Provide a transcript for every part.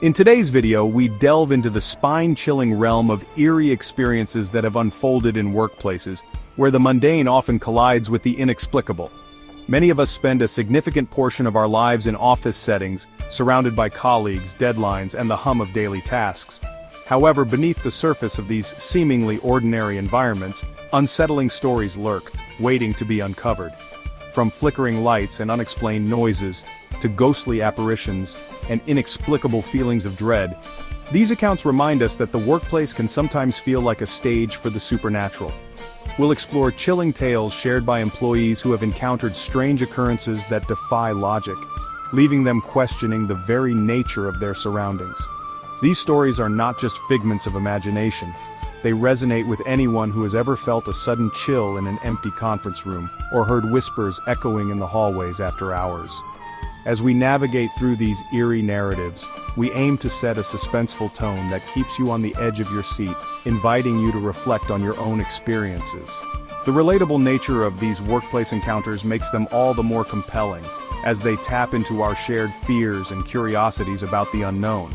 In today's video, we delve into the spine-chilling realm of eerie experiences that have unfolded in workplaces, where the mundane often collides with the inexplicable. Many of us spend a significant portion of our lives in office settings, surrounded by colleagues, deadlines, and the hum of daily tasks. However, beneath the surface of these seemingly ordinary environments, unsettling stories lurk, waiting to be uncovered. From flickering lights and unexplained noises, to ghostly apparitions and inexplicable feelings of dread, these accounts remind us that the workplace can sometimes feel like a stage for the supernatural. We'll explore chilling tales shared by employees who have encountered strange occurrences that defy logic, leaving them questioning the very nature of their surroundings. These stories are not just figments of imagination. They resonate with anyone who has ever felt a sudden chill in an empty conference room, or heard whispers echoing in the hallways after hours. As we navigate through these eerie narratives, we aim to set a suspenseful tone that keeps you on the edge of your seat, inviting you to reflect on your own experiences. The relatable nature of these workplace encounters makes them all the more compelling, as they tap into our shared fears and curiosities about the unknown.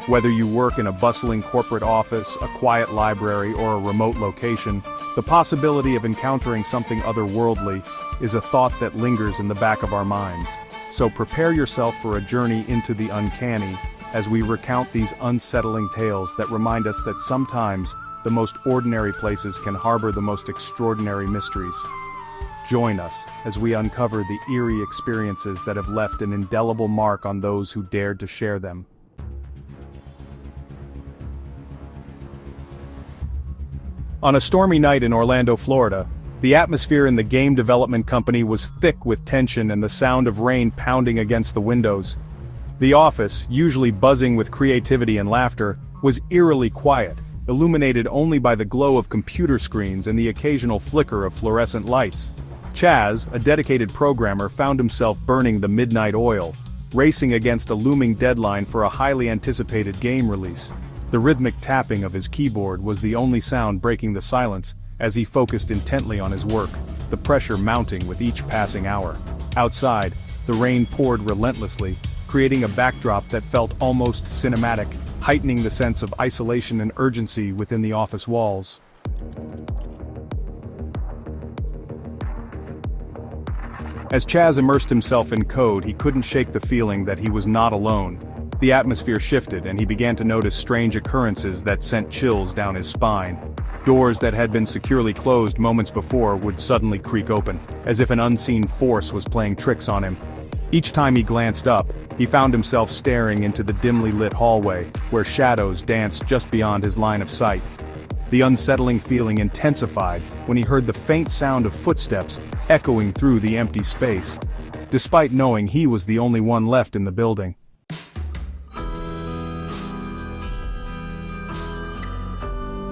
Whether you work in a bustling corporate office, a quiet library, or a remote location, the possibility of encountering something otherworldly is a thought that lingers in the back of our minds. So prepare yourself for a journey into the uncanny, as we recount these unsettling tales that remind us that sometimes the most ordinary places can harbor the most extraordinary mysteries. Join us as we uncover the eerie experiences that have left an indelible mark on those who dared to share them. On a stormy night in Orlando, Florida, the atmosphere in the game development company was thick with tension and the sound of rain pounding against the windows. The office, usually buzzing with creativity and laughter, was eerily quiet, illuminated only by the glow of computer screens and the occasional flicker of fluorescent lights. Chaz, a dedicated programmer, found himself burning the midnight oil, racing against a looming deadline for a highly anticipated game release. The rhythmic tapping of his keyboard was the only sound breaking the silence as he focused intently on his work, the pressure mounting with each passing hour. Outside, the rain poured relentlessly, creating a backdrop that felt almost cinematic, heightening the sense of isolation and urgency within the office walls. As Chaz immersed himself in code, he couldn't shake the feeling that he was not alone. The atmosphere shifted and he began to notice strange occurrences that sent chills down his spine. Doors that had been securely closed moments before would suddenly creak open, as if an unseen force was playing tricks on him. Each time he glanced up, he found himself staring into the dimly lit hallway, where shadows danced just beyond his line of sight. The unsettling feeling intensified when he heard the faint sound of footsteps echoing through the empty space, despite knowing he was the only one left in the building.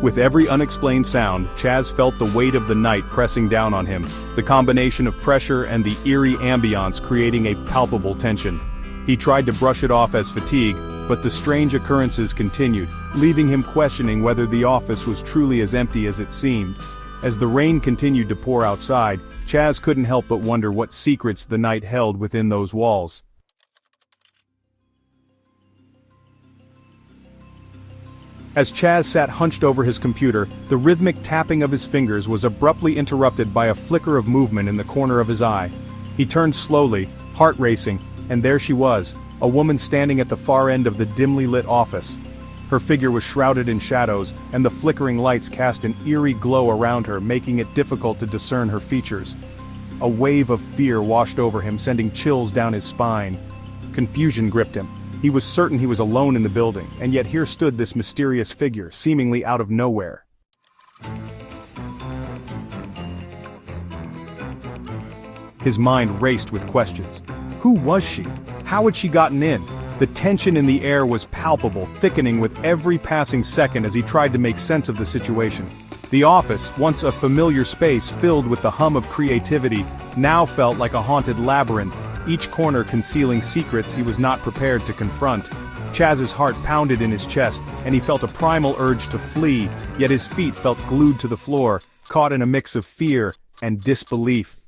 With every unexplained sound, Chaz felt the weight of the night pressing down on him, the combination of pressure and the eerie ambiance creating a palpable tension. He tried to brush it off as fatigue, but the strange occurrences continued, leaving him questioning whether the office was truly as empty as it seemed. As the rain continued to pour outside, Chaz couldn't help but wonder what secrets the night held within those walls. As Chaz sat hunched over his computer, the rhythmic tapping of his fingers was abruptly interrupted by a flicker of movement in the corner of his eye. He turned slowly, heart racing, and there she was, a woman standing at the far end of the dimly lit office. Her figure was shrouded in shadows, and the flickering lights cast an eerie glow around her, making it difficult to discern her features. A wave of fear washed over him, sending chills down his spine. Confusion gripped him. He was certain he was alone in the building, and yet here stood this mysterious figure, seemingly out of nowhere. His mind raced with questions. Who was she? How had she gotten in? The tension in the air was palpable, thickening with every passing second as he tried to make sense of the situation. The office, once a familiar space filled with the hum of creativity, now felt like a haunted labyrinth, each corner concealing secrets he was not prepared to confront. Chaz's heart pounded in his chest, and he felt a primal urge to flee, yet his feet felt glued to the floor, caught in a mix of fear and disbelief.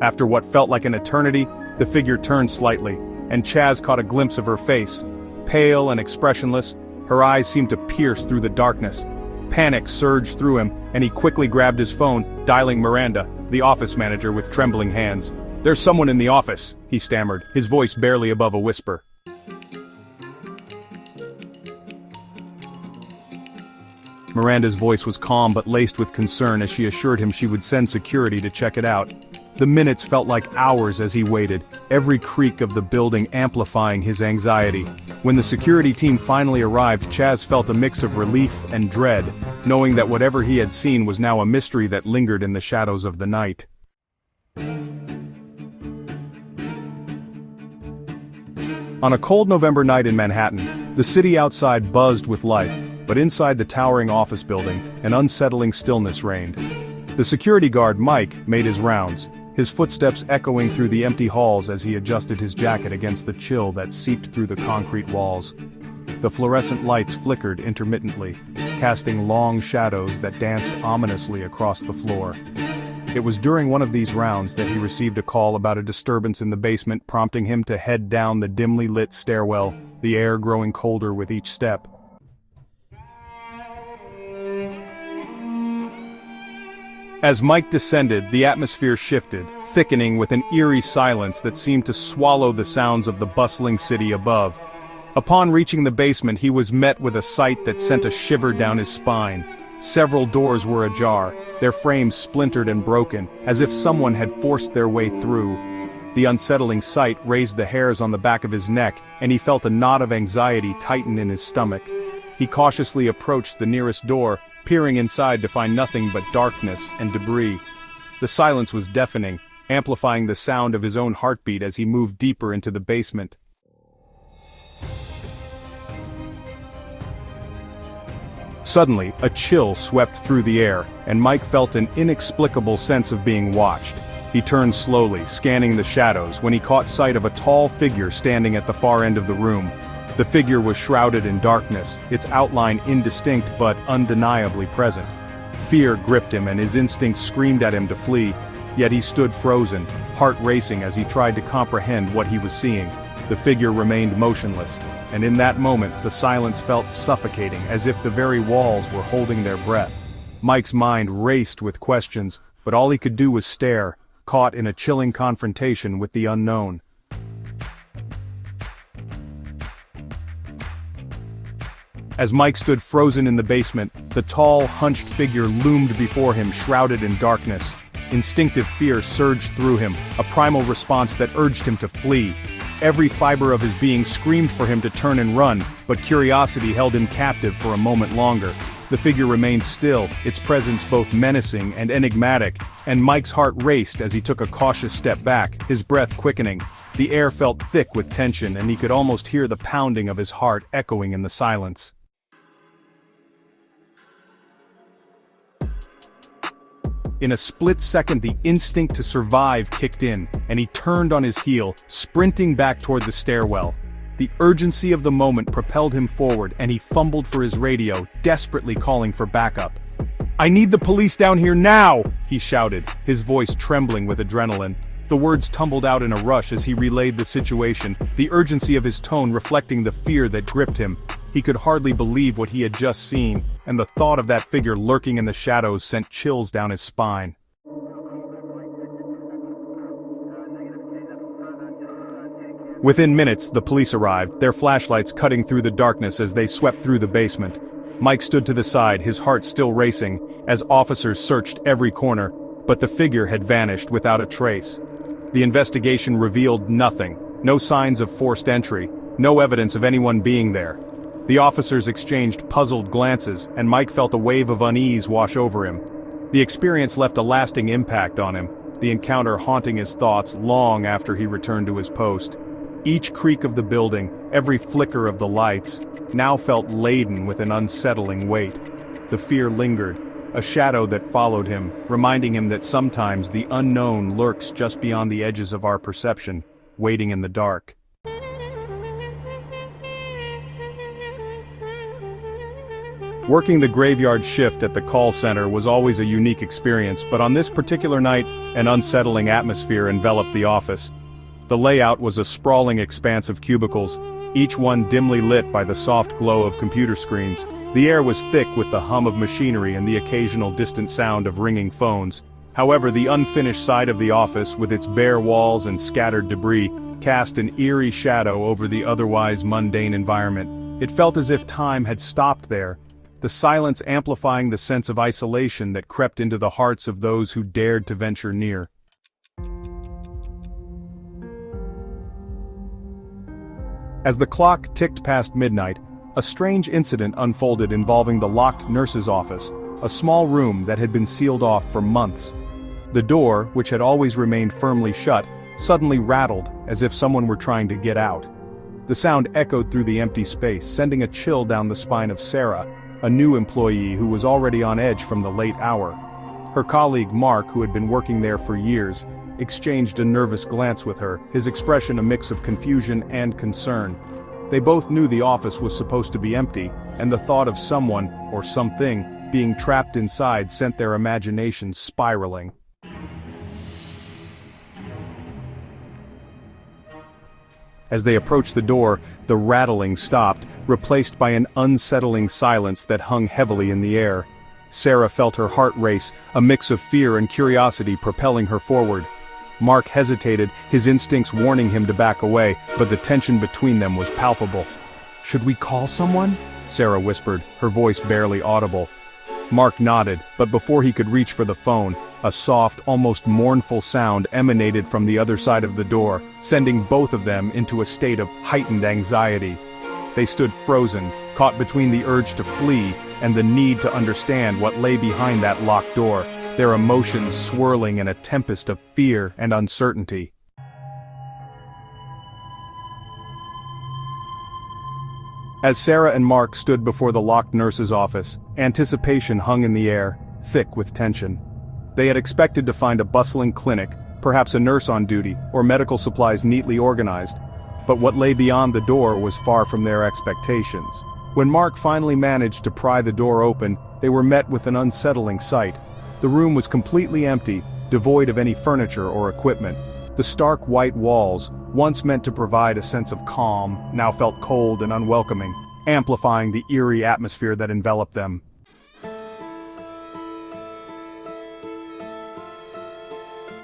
After what felt like an eternity, The figure turned slightly, and Chaz caught a glimpse of her face. Pale and expressionless, her eyes seemed to pierce through the darkness. Panic surged through him, and he quickly grabbed his phone, dialing Miranda, the office manager, with trembling hands. "There's someone in the office," he stammered, his voice barely above a whisper. Miranda's voice was calm but laced with concern as she assured him she would send security to check it out. The minutes felt like hours as he waited, every creak of the building amplifying his anxiety. When the security team finally arrived, Chaz felt a mix of relief and dread, knowing that whatever he had seen was now a mystery that lingered in the shadows of the night. On a cold November night in Manhattan, the city outside buzzed with life, but inside the towering office building, an unsettling stillness reigned. The security guard, Mike, made his rounds, his footsteps echoing through the empty halls as he adjusted his jacket against the chill that seeped through the concrete walls. The fluorescent lights flickered intermittently, casting long shadows that danced ominously across the floor. It was during one of these rounds that he received a call about a disturbance in the basement, prompting him to head down the dimly lit stairwell, the air growing colder with each step. As Mike descended, the atmosphere shifted, thickening with an eerie silence that seemed to swallow the sounds of the bustling city above. Upon reaching the basement, he was met with a sight that sent a shiver down his spine. Several doors were ajar, their frames splintered and broken, as if someone had forced their way through. The unsettling sight raised the hairs on the back of his neck, and he felt a knot of anxiety tighten in his stomach. He cautiously approached the nearest door, peering inside to find nothing but darkness and debris. The silence was deafening, amplifying the sound of his own heartbeat as he moved deeper into the basement. Suddenly, a chill swept through the air, and Mike felt an inexplicable sense of being watched. He turned slowly, scanning the shadows, when he caught sight of a tall figure standing at the far end of the room. The figure was shrouded in darkness, its outline indistinct but undeniably present. Fear gripped him and his instincts screamed at him to flee, yet he stood frozen, heart racing as he tried to comprehend what he was seeing. The figure remained motionless, and in that moment the silence felt suffocating, as if the very walls were holding their breath. Mike's mind raced with questions, but all he could do was stare, caught in a chilling confrontation with the unknown. As Mike stood frozen in the basement, the tall, hunched figure loomed before him, shrouded in darkness. Instinctive fear surged through him, a primal response that urged him to flee. Every fiber of his being screamed for him to turn and run, but curiosity held him captive for a moment longer. The figure remained still, its presence both menacing and enigmatic, and Mike's heart raced as he took a cautious step back, his breath quickening. The air felt thick with tension, and he could almost hear the pounding of his heart echoing in the silence. In a split second, the instinct to survive kicked in, and he turned on his heel, sprinting back toward the stairwell. The urgency of the moment propelled him forward, and he fumbled for his radio, desperately calling for backup. "I need the police down here now!" he shouted, his voice trembling with adrenaline. The words tumbled out in a rush as he relayed the situation, the urgency of his tone reflecting the fear that gripped him. He could hardly believe what he had just seen, and the thought of that figure lurking in the shadows sent chills down his spine. Within minutes, the police arrived, their flashlights cutting through the darkness as they swept through the basement. Mike stood to the side, his heart still racing, as officers searched every corner, but the figure had vanished without a trace. The investigation revealed nothing, no signs of forced entry, no evidence of anyone being there. The officers exchanged puzzled glances, and Mike felt a wave of unease wash over him. The experience left a lasting impact on him, the encounter haunting his thoughts long after he returned to his post. Each creak of the building, every flicker of the lights, now felt laden with an unsettling weight. The fear lingered, a shadow that followed him, reminding him that sometimes the unknown lurks just beyond the edges of our perception, waiting in the dark. Working the graveyard shift at the call center was always a unique experience, but on this particular night, an unsettling atmosphere enveloped the office. The layout was a sprawling expanse of cubicles, each one dimly lit by the soft glow of computer screens. The air was thick with the hum of machinery and the occasional distant sound of ringing phones. However, the unfinished side of the office, with its bare walls and scattered debris, cast an eerie shadow over the otherwise mundane environment. It felt as if time had stopped there, the silence amplifying the sense of isolation that crept into the hearts of those who dared to venture near. As the clock ticked past midnight, a strange incident unfolded involving the locked nurse's office, a small room that had been sealed off for months. The door, which had always remained firmly shut, suddenly rattled, as if someone were trying to get out. The sound echoed through the empty space, sending a chill down the spine of Sarah, a new employee who was already on edge from the late hour. Her colleague Mark, who had been working there for years, exchanged a nervous glance with her, his expression a mix of confusion and concern. They both knew the office was supposed to be empty, and the thought of someone, or something, being trapped inside sent their imaginations spiraling. As they approached the door, the rattling stopped, replaced by an unsettling silence that hung heavily in the air. Sarah felt her heart race, a mix of fear and curiosity propelling her forward. Mark hesitated, his instincts warning him to back away, but the tension between them was palpable. "Should we call someone?" Sarah whispered, her voice barely audible. Mark nodded, but before he could reach for the phone, a soft, almost mournful sound emanated from the other side of the door, sending both of them into a state of heightened anxiety. They stood frozen, caught between the urge to flee and the need to understand what lay behind that locked door, their emotions swirling in a tempest of fear and uncertainty. As Sarah and Mark stood before the locked nurse's office, anticipation hung in the air, thick with tension. They had expected to find a bustling clinic, perhaps a nurse on duty, or medical supplies neatly organized. But what lay beyond the door was far from their expectations. When Mark finally managed to pry the door open, they were met with an unsettling sight. The room was completely empty, devoid of any furniture or equipment. The stark white walls, once meant to provide a sense of calm, now felt cold and unwelcoming, amplifying the eerie atmosphere that enveloped them.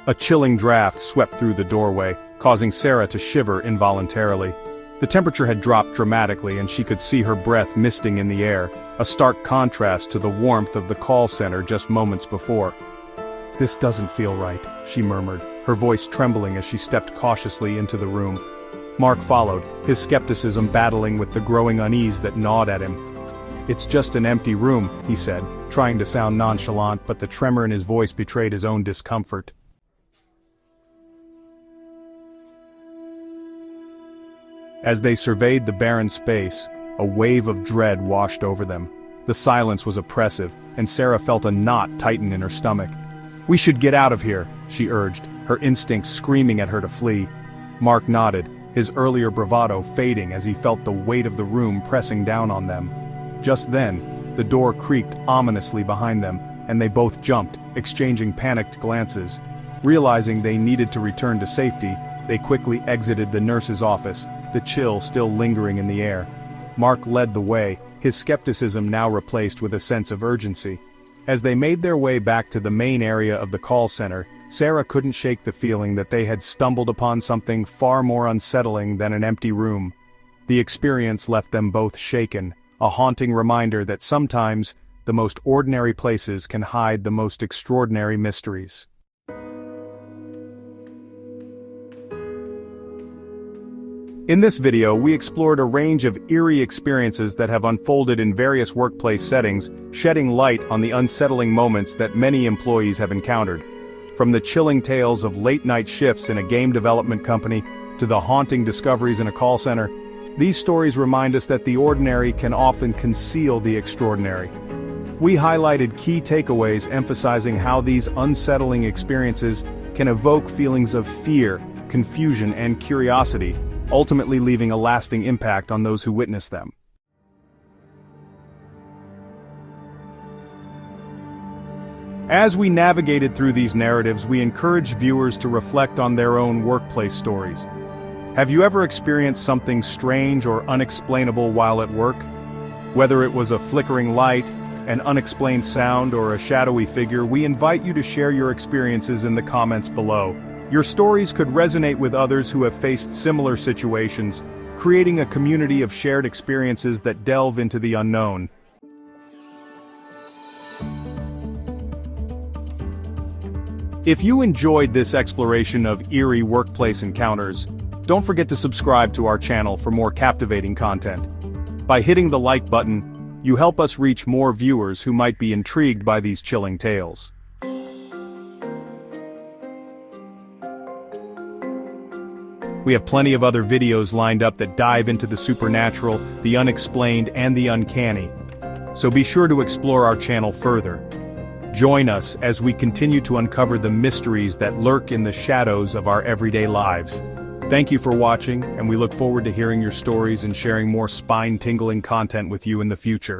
A chilling draft swept through the doorway, causing Sarah to shiver involuntarily. The temperature had dropped dramatically and she could see her breath misting in the air, a stark contrast to the warmth of the call center just moments before. "This doesn't feel right," she murmured, her voice trembling as she stepped cautiously into the room. Mark followed, his skepticism battling with the growing unease that gnawed at him. "It's just an empty room," he said, trying to sound nonchalant, but the tremor in his voice betrayed his own discomfort. As they surveyed the barren space, a wave of dread washed over them. The silence was oppressive, and Sarah felt a knot tighten in her stomach. "We should get out of here," she urged, her instincts screaming at her to flee. Mark nodded, his earlier bravado fading as he felt the weight of the room pressing down on them. Just then, the door creaked ominously behind them, and they both jumped, exchanging panicked glances. Realizing they needed to return to safety, they quickly exited the nurse's office, the chill still lingering in the air. Mark led the way, his skepticism now replaced with a sense of urgency. As they made their way back to the main area of the call center, Sarah couldn't shake the feeling that they had stumbled upon something far more unsettling than an empty room. The experience left them both shaken, a haunting reminder that sometimes, the most ordinary places can hide the most extraordinary mysteries. In this video, we explored a range of eerie experiences that have unfolded in various workplace settings, shedding light on the unsettling moments that many employees have encountered. From the chilling tales of late-night shifts in a game development company, to the haunting discoveries in a call center, these stories remind us that the ordinary can often conceal the extraordinary. We highlighted key takeaways emphasizing how these unsettling experiences can evoke feelings of fear, confusion, and curiosity, ultimately leaving a lasting impact on those who witness them. As we navigated through these narratives, we encourage viewers to reflect on their own workplace stories. Have you ever experienced something strange or unexplainable while at work? Whether it was a flickering light, an unexplained sound, or a shadowy figure, we invite you to share your experiences in the comments below. Your stories could resonate with others who have faced similar situations, creating a community of shared experiences that delve into the unknown. If you enjoyed this exploration of eerie workplace encounters, don't forget to subscribe to our channel for more captivating content. By hitting the like button, you help us reach more viewers who might be intrigued by these chilling tales. We have plenty of other videos lined up that dive into the supernatural, the unexplained, and the uncanny. So be sure to explore our channel further. Join us as we continue to uncover the mysteries that lurk in the shadows of our everyday lives. Thank you for watching, and we look forward to hearing your stories and sharing more spine-tingling content with you in the future.